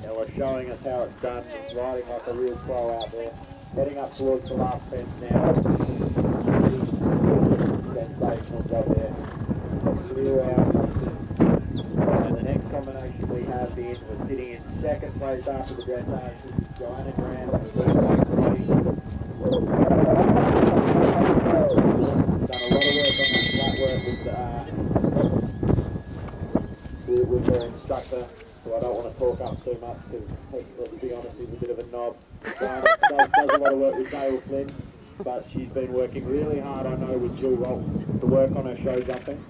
and we're showing us how it's done, riding like a real pro out there. Heading up towards the last fence now. Sensational job there. Clear out. And the next combination we have in, we're sitting in second place after the dressage. This is Joanna Grant and Burnbank Bridie. Done a lot of work on that flat work with their instructor, so I don't want to talk up too much because, to be honest, he's a bit of a knob. Joanna does a lot of work with Dale Flynn, but she's been working really hard, I know, with Jill Rolt to work on her show jumping.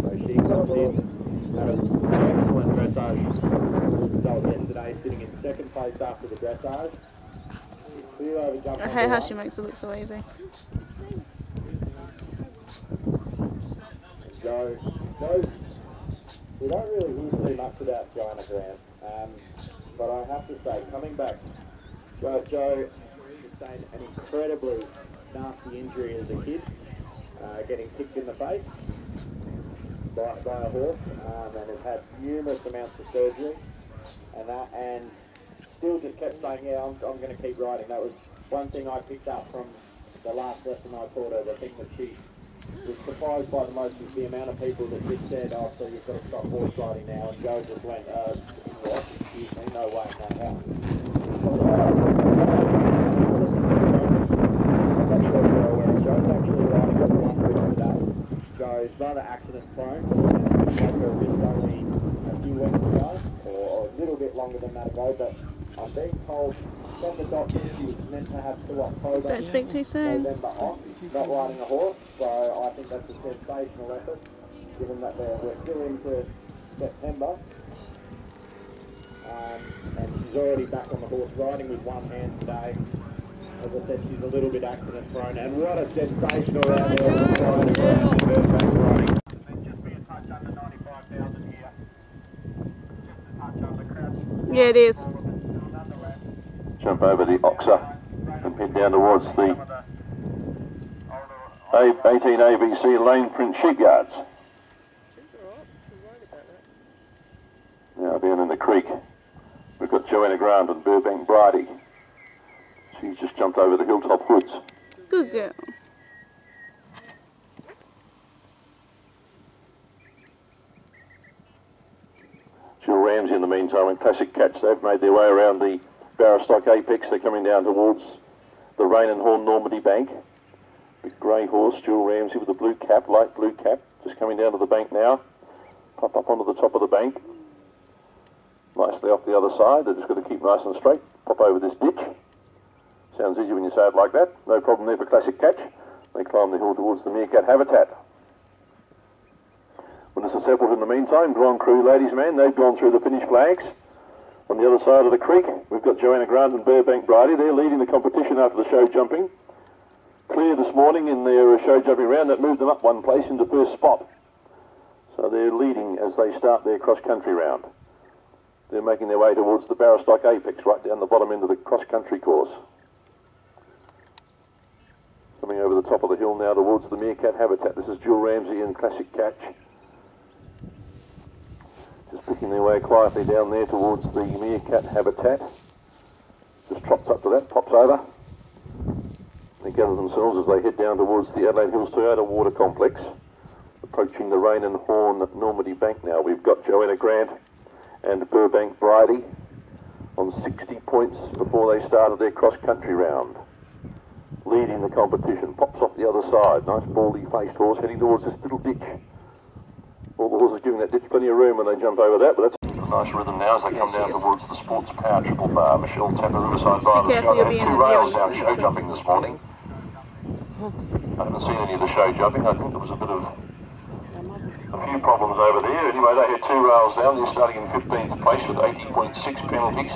So she comes in, had an excellent dressage result yesterday, sitting in second place after the dressage. Clear over jump. I hate how she makes it look so easy. Joe, we don't really hear too much about Joanna Grant, but I have to say, coming back, Joe sustained an incredibly nasty injury as a kid, getting kicked in the face by a horse, and has had numerous amounts of surgery, and still just kept saying, yeah, I'm going to keep riding. That was one thing I picked up from the last lesson I taught her. The thing that she was surprised by the most was the amount of people that just said, oh, so you've got to stop horse riding now, and Joe just went, what? Excuse me, no way, no how. Joe's actually riding at 1 today. Joe's rather accident prone. She broke her wrist only a few weeks ago, or a little bit longer than that ago, but I'm being told from the doctor she was meant to have till October. Don't speak too soon. November off, not riding a horse, so I think that's a sensational effort, given that we're still into September. And she's already back on the horse riding with one hand today. As I said, she's a little bit accident prone, and what a sensational round there for riding around the Burnbank Bridie. Just be a touch under 95,000 here. Just a touch under crouch. Yeah, it is. Jump over the oxer and head down towards the 18 ABC Lane Print Sheepyards. Now down in the creek, we've got Joanna Grant and Burnbank Bridie. She's just jumped over the hilltop woods. Good girl. Jill Ramsey in the meantime in Classic Catch. They've made their way around the Barrostock Apex. They're coming down towards the Rain and Horn Normandy Bank. The grey horse, Jill Ramsey with the blue cap, light blue cap, just coming down to the bank now. Pop up onto the top of the bank. Nicely off the other side. They're just got to keep nice and straight. Pop over this ditch. Sounds easy when you say it like that. No problem there for Classic Catch. They climb the hill towards the meerkat habitat. When this is settled in the meantime, Grand Cru ladies man, they've gone through the finish flags. On the other side of the creek, we've got Joanna Grant and Burnbank Bridie. They're leading the competition after the show jumping. Clear this morning in their show jumping round. That moved them up one place into first spot. So they're leading as they start their cross-country round. They're making their way towards the Barrostock Apex, right down the bottom end of the cross-country course. Coming over the top of the hill now towards the meerkat habitat. This is Jill Ramsey in Classic Catch. Just picking their way quietly down there towards the meerkat habitat. Just trots up to that, pops over. They gather themselves as they head down towards the Adelaide Hills Toyota Water Complex. Approaching the Rain and Horn Normandy Bank now. We've got Joanna Grant and Burnbank Bridie on 60 points before they started their cross-country round. Leading the competition, pops off the other side. Nice baldy-faced horse heading towards this little ditch. All the horses giving that ditch plenty of room when they jump over that, but that's a nice rhythm now as they come down towards the Sports Power Triple Bar. Michelle Tapper, Riverside Bar. They had 2 rails out show jumping this morning. I haven't seen any of the show jumping. I think there was a few problems over there. Anyway, they had 2 rails down. They're starting in 15th place with 80.6 penalties.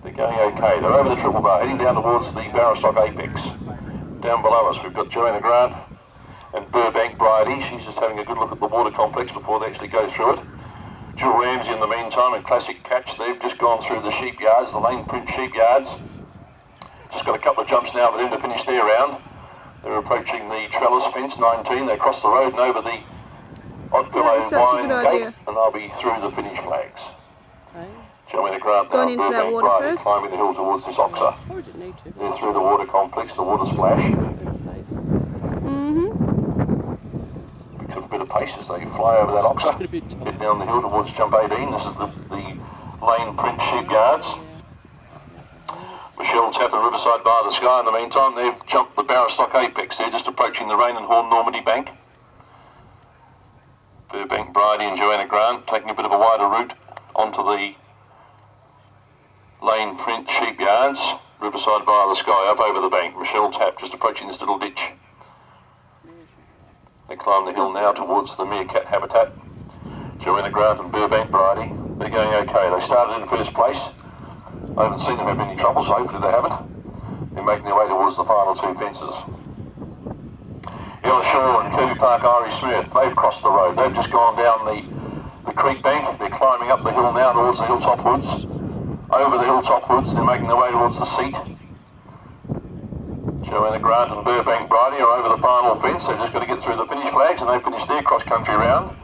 They're going okay. They're over the Triple Bar, heading down towards the Barrostock Apex. Down below us, we've got Joanna Grant and Burnbank Bridie. She's just having a good look at the water complex before they actually go through it. Jill Ramsey in the meantime in Classic Catch. They've just gone through the sheepyards, the Lane Print sheepyards. Just got a couple of jumps now for them to finish their round. They're approaching the trellis fence, 19. They cross the road and over the Oddfellow Wine Gate, and they'll be through the finish flags. Okay. Joanna Grant Going now, into that Burnbank water Bridie, first. climbing the hill towards this oxer. They're through the water complex, the water splash. Picks up a bit of pace as they fly over that oxer. Head down the hill towards jump 18. This is the Lane Print sheep yards. Michelle Tapp and Riverside Bar the Sky. In the meantime, they've jumped the Barristock Apex. They're just approaching the Rain and Horn Normandy Bank. Burnbank Bridie and Joanna Grant taking a bit of a wider route onto the Lane Print sheep yards. Riverside Bar the Sky up over the bank. Michelle Tapp just approaching this little ditch. They climb the hill now towards the meerkat habitat. Joanna Grant and Burnbank Bridie, they're going okay. They started in first place. I haven't seen them have any trouble, so hopefully they haven't. They're making their way towards the final two fences. Ella Shaw and Kirby Park Irish Smith, they've crossed the road. They've just gone down the creek bank. They're climbing up the hill now towards the hilltop woods. Over the hilltop woods, they're making their way towards the seat. Joanna Grant and Burnbank Bridie are over the final fence. They've just got to get through the finish flags and they finished their cross-country round.